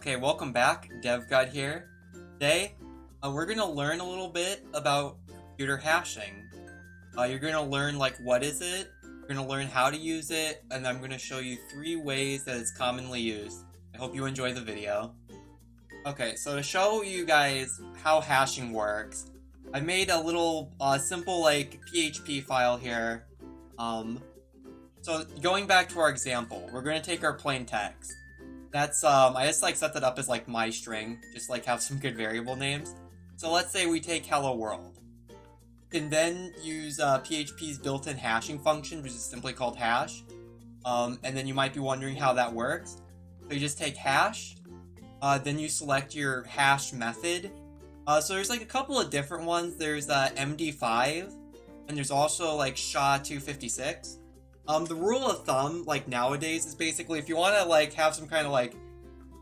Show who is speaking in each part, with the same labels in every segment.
Speaker 1: Okay, welcome back. DevGod here. Today, we're going to learn a little bit about computer hashing. You're going to learn, like, what is it, you're going to learn how to use it, and I'm going to show you 3 ways that it's commonly used. I hope you enjoy the video. Okay, so to show you guys how hashing works, I made a little simple, like, PHP file here. So going back to our example, we're going to take our plain text. That's, I just, like, set that up as, like, my string, just, like, have some good variable names. So let's say we take hello world. You can then use PHP's built-in hashing function, which is simply called hash. And then you might be wondering how that works. So you just take hash, then you select your hash method. So there's, like, a couple of different ones. There's MD5, and there's also, like, SHA-256. The rule of thumb, like, nowadays is basically if you want to, like, have some kind of, like,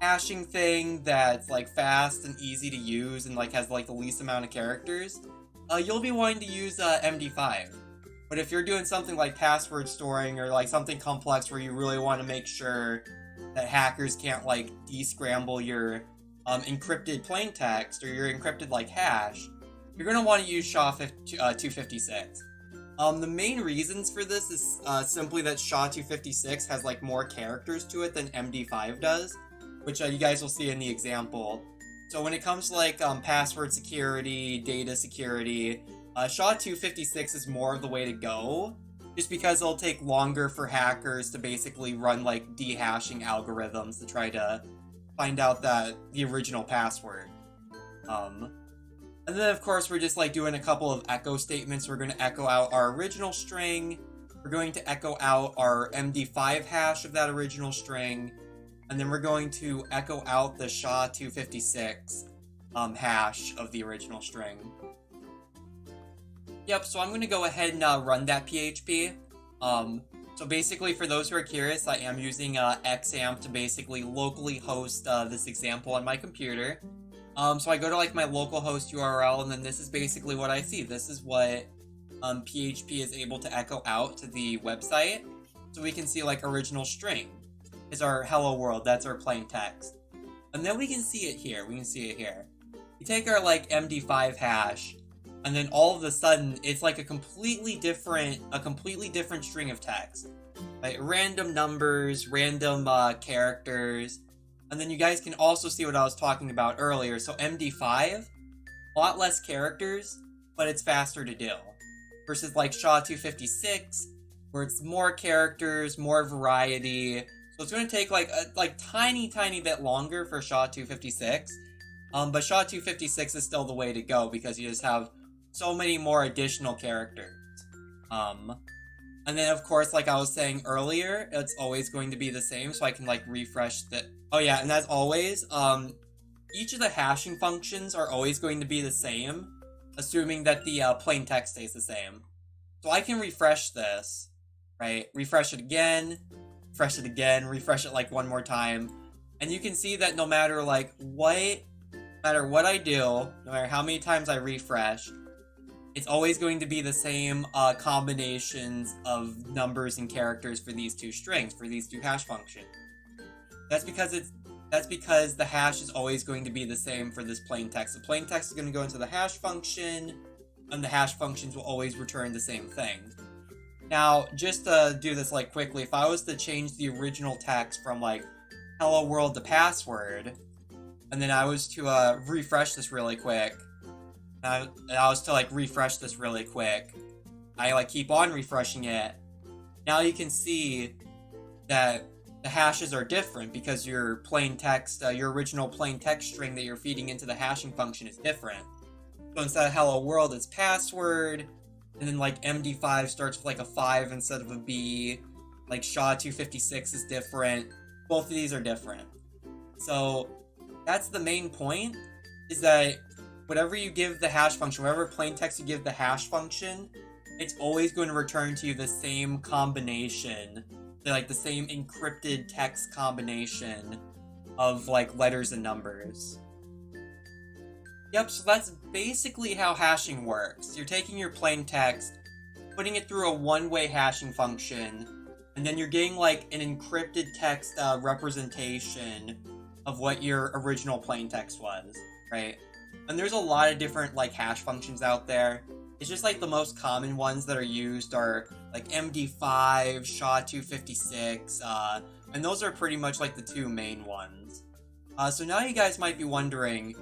Speaker 1: hashing thing that's, like, fast and easy to use and, like, has, like, the least amount of characters, you'll be wanting to use MD5. But if you're doing something like password storing or, like, something complex where you really want to make sure that hackers can't, like, de-scramble your encrypted plaintext or your encrypted, like, hash, you're going to want to use SHA-256. The main reasons for this is simply that SHA-256 has, like, more characters to it than MD5 does, which you guys will see in the example. So when it comes to, like, password security, data security, SHA-256 is more of the way to go, just because it'll take longer for hackers to basically run, like, de-hashing algorithms to try to find out the original password. And then, of course, we're just, like, doing a couple of echo statements. We're going to echo out our original string. We're going to echo out our MD5 hash of that original string. And then we're going to echo out the SHA-256 hash of the original string. Yep, so I'm going to go ahead and run that PHP. So basically, for those who are curious, I am using XAMPP to basically locally host this example on my computer. So I go to, like, my localhost URL, and then this is basically what I see. This is what PHP is able to echo out to the website. So we can see, like, original string is our hello world. That's our plain text. And then we can see it here. We take our, like, MD5 hash, and then all of a sudden, it's like a completely different string of text. Like, random numbers, random characters. And then you guys can also see what I was talking about earlier. So MD5, a lot less characters, but it's faster to do. Versus, like, SHA-256, where it's more characters, more variety. So it's going to take, like, a tiny bit longer for SHA-256. But SHA-256 is still the way to go because you just have so many more additional characters. And then, of course, like I was saying earlier, it's always going to be the same, so I can, like, refresh the... Oh yeah, and as always, each of the hashing functions are always going to be the same, assuming that the plain text stays the same. So I can refresh this, right? Refresh it again, refresh it, like, one more time, and you can see that no matter, like, what I do, no matter how many times I refresh, it's always going to be the same combinations of numbers and characters for these two strings, for these two hash functions. That's because the hash is always going to be the same for this plain text. The plain text is going to go into the hash function, and the hash functions will always return the same thing. Now, just to do this, like, quickly, if I was to change the original text from, like, hello world to password, and then I was to refresh this really quick, I like, keep on refreshing it. Now you can see that the hashes are different because your plain text, your original plain text string that you're feeding into the hashing function is different. So instead of hello world, it's password, and then, like, MD5 starts with, like, a 5 instead of a B, like, SHA-256 is different. Both of these are different. So that's the main point, is that whatever you give the hash function, whatever plain text you give the hash function, it's always going to return to you the same combination, like, the same encrypted text combination of, like, letters and numbers. Yep, so that's basically how hashing works. You're taking your plain text, putting it through a one-way hashing function, and then you're getting, like, an encrypted text representation of what your original plain text was, right? And there's a lot of different like hash functions out there. It's just like the most common ones that are used are like MD5, SHA-256, and those are pretty much like the two main ones. So now you guys might be wondering,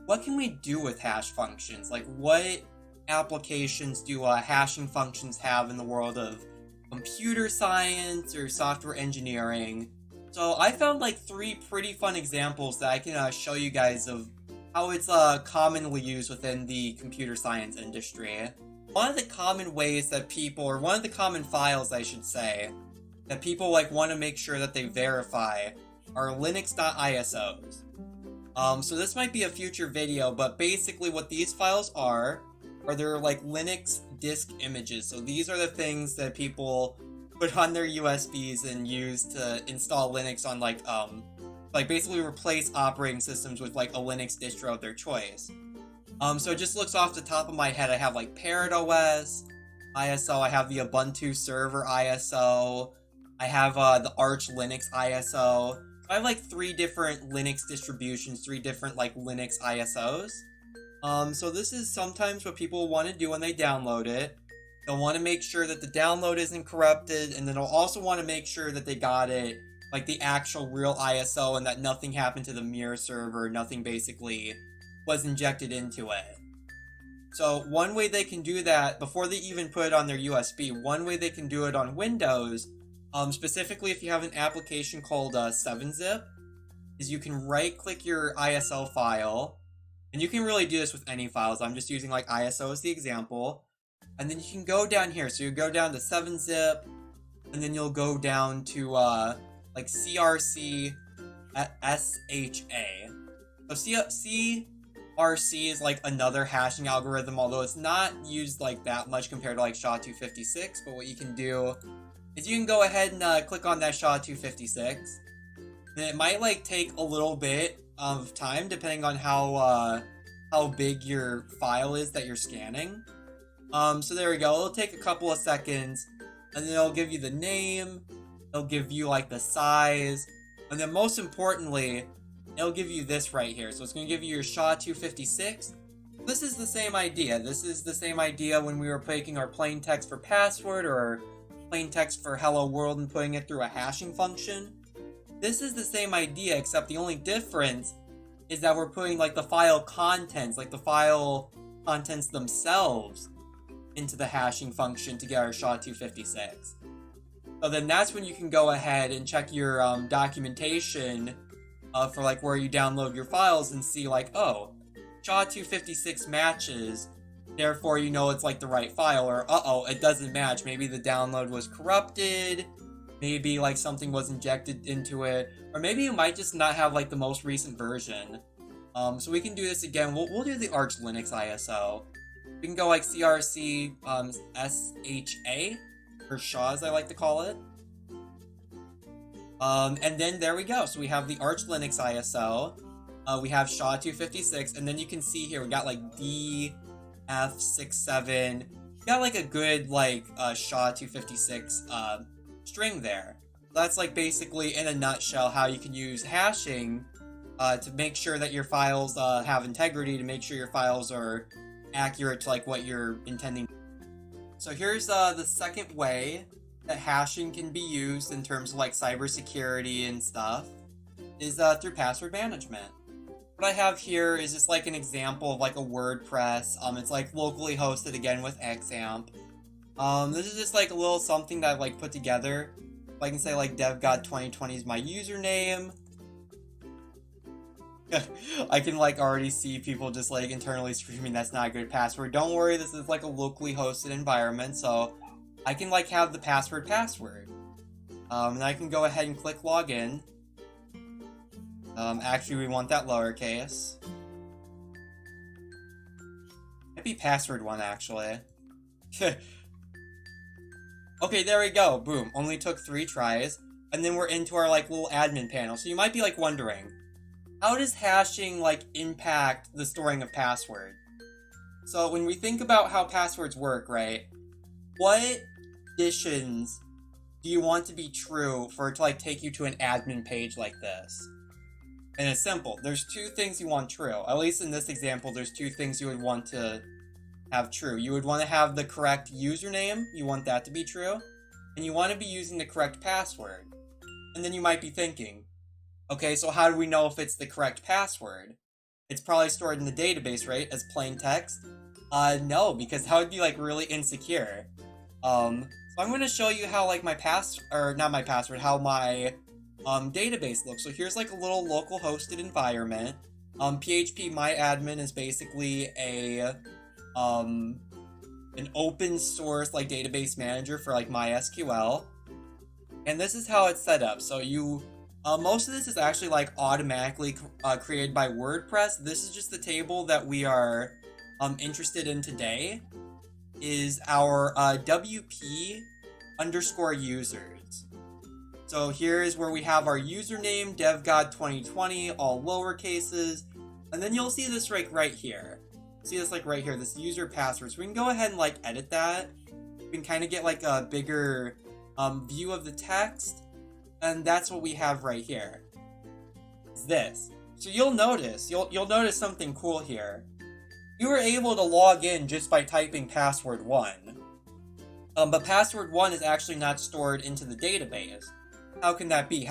Speaker 1: what can we do with hash functions? Like, what applications do hashing functions have in the world of computer science or software engineering? So I found like 3 pretty fun examples that I can show you guys of how it's commonly used within the computer science industry. One of the common ways that people, or one of the common files I should say, that people like want to make sure that they verify are linux.isos. So this might be a future video, but basically what these files are they're like Linux disk images. So these are the things that people put on their USBs and use to install Linux on like basically replace operating systems with like a Linux distro of their choice. So it just looks off the top of my head. I have like Parrot OS ISO, I have the Ubuntu server ISO, I have the Arch Linux ISO. I have like 3 different Linux distributions, 3 different like Linux ISOs. So this is sometimes what people want to do when they download it. They'll want to make sure that the download isn't corrupted, and then they'll also want to make sure that they got it like the actual real ISO and that nothing happened to the mirror server, nothing basically was injected into it. So one way they can do that before they even put it on their USB, one way they can do it on Windows, specifically if you have an application called 7-zip, is you can right click your ISO file, and you can really do this with any files. I'm just using like ISO as the example. And then you can go down here. So you go down to 7-zip, and then you'll go down to like CRC SHA. So CRC is like another hashing algorithm, although it's not used like that much compared to like SHA-256. But what you can do is you can go ahead and click on that SHA-256. And it might like take a little bit of time depending on how big your file is that you're scanning. So there we go. It'll take a couple of seconds, and then it'll give you the name, it'll give you like the size, and then most importantly, it'll give you this right here. So it's going to give you your SHA-256. This is the same idea. This is the same idea when we were taking our plain text for password or plain text for hello world and putting it through a hashing function. This is the same idea, except the only difference is that we're putting like the file contents, like the file contents themselves, into the hashing function to get our SHA-256. So then that's when you can go ahead and check your documentation for like where you download your files and see like, oh, SHA-256 matches, therefore you know it's like the right file, or uh-oh, it doesn't match. Maybe the download was corrupted, maybe like something was injected into it, or maybe you might just not have like the most recent version. So we can do this again. We'll do the Arch Linux ISO. We can go like CRC SHA, or SHA as I like to call it. And then there we go. So we have the Arch Linux ISO. We have SHA-256, and then you can see here we got like DF67. We got like a good like SHA-256 string there. That's like basically in a nutshell how you can use hashing to make sure that your files have integrity, to make sure your files are accurate to like what you're intending. So here's the second way that hashing can be used in terms of like cybersecurity and stuff, is through password management. What I have here is just like an example of like a WordPress. It's like locally hosted again with XAMPP. This is just like a little something that I've like put together. I can say like DevGod2020 is my username. I can like already see people just like internally screaming that's not a good password. Don't worry, this is like a locally hosted environment, so I can like have the password. And I can go ahead and click login. Actually we want that lowercase. Might be password 1 actually. Okay, there we go. Boom. Only took 3 tries. And then we're into our like little admin panel. So you might be like wondering, how does hashing like impact the storing of password? So when we think about how passwords work, right? What conditions do you want to be true for it to like take you to an admin page like this? And it's simple. There's two things you want true. At least in this example, there's two things you would want to have true. You would want to have the correct username. You want that to be true. And you want to be using the correct password. And then you might be thinking, okay, so how do we know if it's the correct password? It's probably stored in the database, right? As plain text? No, because that would be like really insecure. So I'm going to show you how like my how my database looks. So here's like a little local hosted environment. PHP My Admin is basically an open source like database manager for like MySQL. And this is how it's set up. So you most of this is actually like automatically created by WordPress. This is just the table that we are interested in today, is our WP underscore users. So here's where we have our username, DevGod2020, all lower cases, and then you'll see this right here. See this like right here, this user password. So we can go ahead and like edit that. We can kind of get like a bigger view of the text, and that's what we have right here. It's this. So you'll notice something cool here. You were able to log in just by typing password 1. But password 1 is actually not stored into the database. How can that be?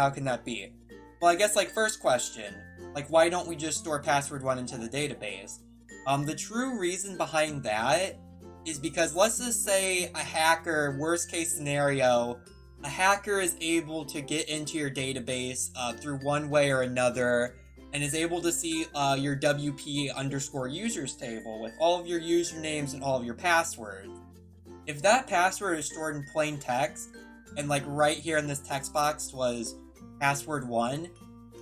Speaker 1: Well, I guess like first question, like why don't we just store password 1 into the database? The true reason behind that is because let's just say a hacker, worst case scenario, a hacker is able to get into your database through one way or another and is able to see your WP underscore users table with all of your usernames and all of your passwords. If that password is stored in plain text, and like right here in this text box was password 1,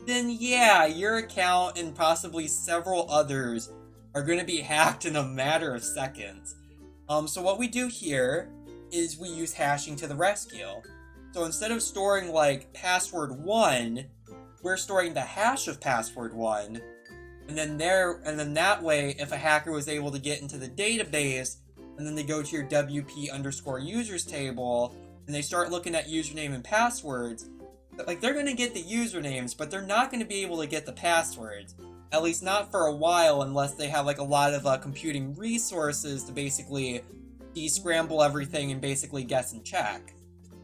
Speaker 1: then yeah, your account and possibly several others are going to be hacked in a matter of seconds. So what we do here is we use hashing to the rescue. So instead of storing like password 1, we're storing the hash of password 1, and then that way, if a hacker was able to get into the database, and then they go to your WP underscore users table, and they start looking at username and passwords, like they're going to get the usernames, but they're not going to be able to get the passwords. At least not for a while, unless they have like a lot of computing resources to basically descramble everything and basically guess and check.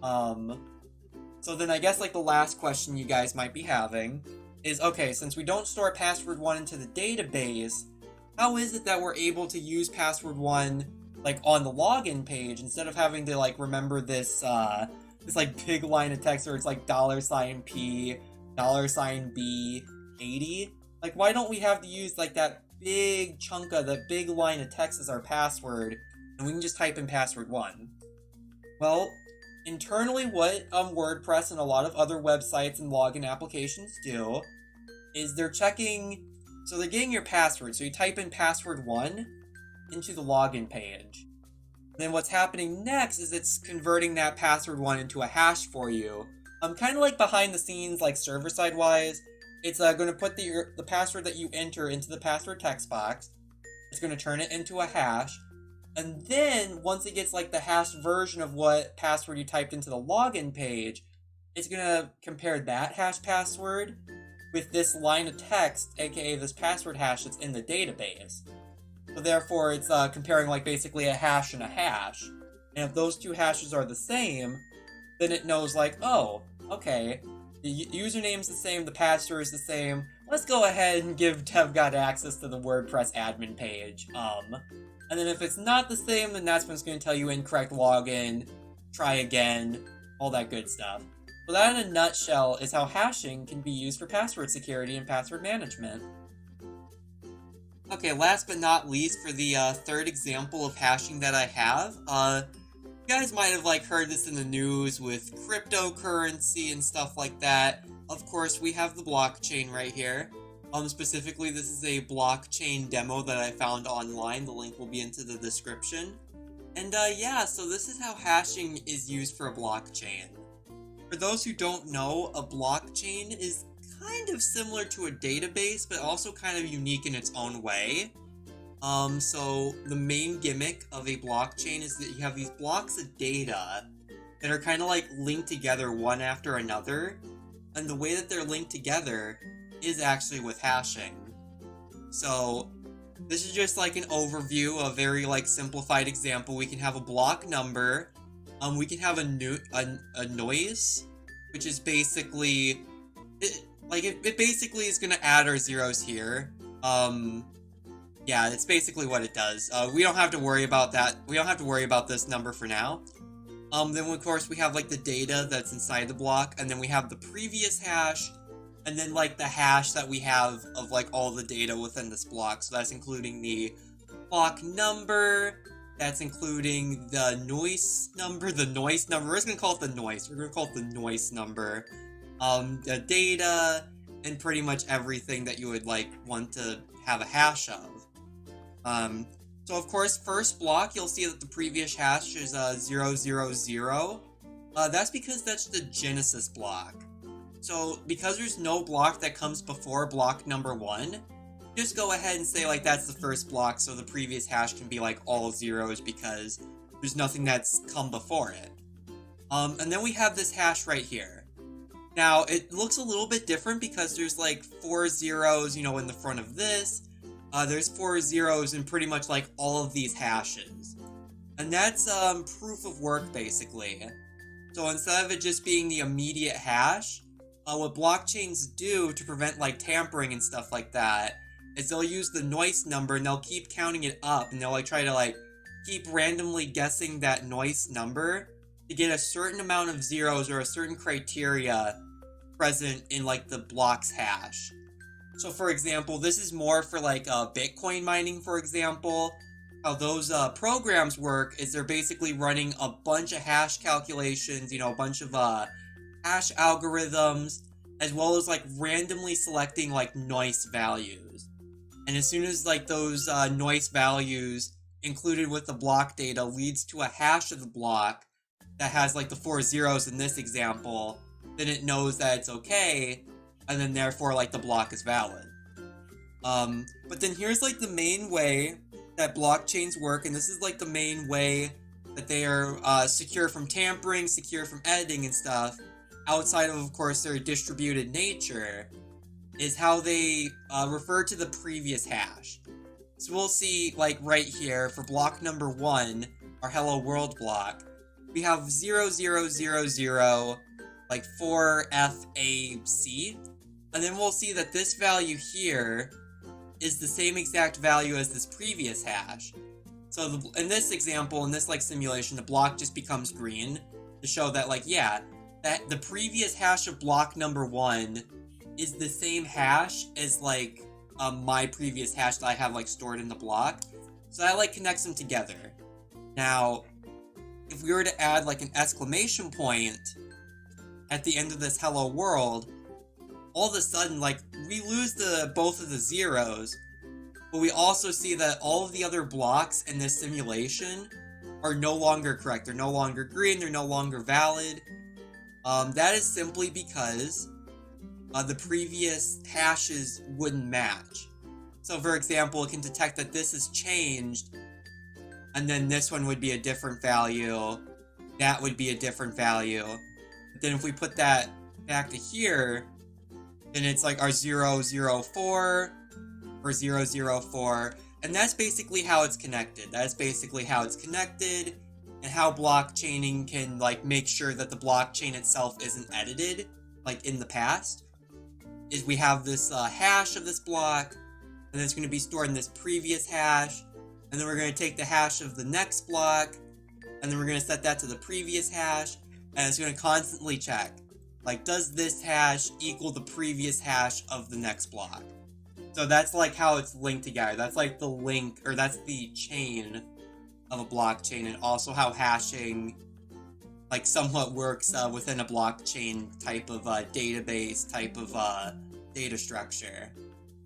Speaker 1: So then I guess like the last question you guys might be having is, okay, since we don't store password 1 into the database, how is it that we're able to use password 1 like on the login page instead of having to like remember this this like big line of text where it's like $P, $B, 80? Like, why don't we have to use like that big chunk of that big line of text as our password, and we can just type in password 1? Well, internally, what WordPress and a lot of other websites and login applications do is they're checking, so they're getting your password. So you type in password 1 into the login page. Then what's happening next is it's converting that password 1 into a hash for you. Kind of like behind the scenes, like server-side wise. It's going to put the password that you enter into the password text box. It's going to turn it into a hash. And then, once it gets like the hash version of what password you typed into the login page, it's going to compare that hash password with this line of text, aka this password hash that's in the database. So therefore, it's comparing like basically a hash and a hash. And if those two hashes are the same, then it knows like, oh, okay, the username's the same, the password is the same. Let's go ahead and give DevGod access to the WordPress admin page. And then if it's not the same, then that's when it's going to tell you incorrect login, try again, all that good stuff. So that in a nutshell is how hashing can be used for password security and password management. Okay, last but not least, for the third example of hashing that I have, you guys might have like heard this in the news with cryptocurrency and stuff like that. Of course, we have the blockchain right here. Specifically, this is a blockchain demo that I found online. The link will be into the description. And yeah, so this is how hashing is used for a blockchain. For those who don't know, a blockchain is kind of similar to a database, but also kind of unique in its own way. So the main gimmick of a blockchain is that you have these blocks of data that are kind of like linked together one after another. And the way that they're linked together is actually with hashing. So this is just like an overview, a very like simplified example. We can have a block number. We can have a noise, which is basically it basically is gonna add our zeros here. Yeah, it's basically what it does. We don't have to worry about that. We don't have to worry about this number for now. Then of course we have like the data that's inside the block, and then we have the previous hash, and then like the hash that we have of like all the data within this block. So that's including the block number, that's including the noise number, we're just gonna call it the noise. We're gonna call it the noise number. The data, and pretty much everything that you would like want to have a hash of. So of course, first block, you'll see that the previous hash is 000. That's because that's the Genesis block. So because there's no block that comes before block number 1, just go ahead and say like that's the first block, so the previous hash can be like all zeros because there's nothing that's come before it. And then we have this hash right here. Now, it looks a little bit different because there's like 4 zeros, in the front of this. There's 4 zeros in pretty much like all of these hashes. And that's proof of work, basically. So instead of it just being the immediate hash, what blockchains do to prevent like tampering and stuff like that is they'll use the noise number and they'll keep counting it up, and they'll like try to like keep randomly guessing that noise number to get a certain amount of zeros or a certain criteria present in like the block's hash. So for example, this is more for like Bitcoin mining, for example. How those programs work is they're basically running a bunch of hash calculations, a bunch of hash algorithms, as well as like randomly selecting like noise values. And as soon as like those noise values included with the block data leads to a hash of the block that has like the 4 zeros in this example, then it knows that it's okay, and then therefore like the block is valid. But then here's like the main way that blockchains work, and this is like the main way that they are secure from tampering, secure from editing and stuff, outside of course their distributed nature, is how they refer to the previous hash. So we'll see like right here for block number 1, our hello world block, we have 0000 like 4FAC, and then we'll see that this value here is the same exact value as this previous hash. So in this example, in this like simulation, the block just becomes green to show that like, yeah, that the previous hash of block number 1 is the same hash as like my previous hash that I have like stored in the block. So that like connects them together. Now, if we were to add like an exclamation point at the end of this hello world, all of a sudden like we lose both of the zeros, but we also see that all of the other blocks in this simulation are no longer correct. They're no longer green, they're no longer valid. That is simply because the previous hashes wouldn't match. So for example, it can detect that this has changed, and then this one would be a different value, that would be a different value. But then if we put that back to here, then it's like our 004 or 004, and that's basically how it's connected. That's basically how it's connected, and how blockchaining can like make sure that the blockchain itself isn't edited, like in the past, is we have this hash of this block, and then it's going to be stored in this previous hash, and then we're going to take the hash of the next block, and then we're going to set that to the previous hash, and it's going to constantly check, like, does this hash equal the previous hash of the next block? So that's like how it's linked together. That's like the link, or that's the chain of a blockchain, and also how hashing like somewhat works within a blockchain type of database, type of data structure.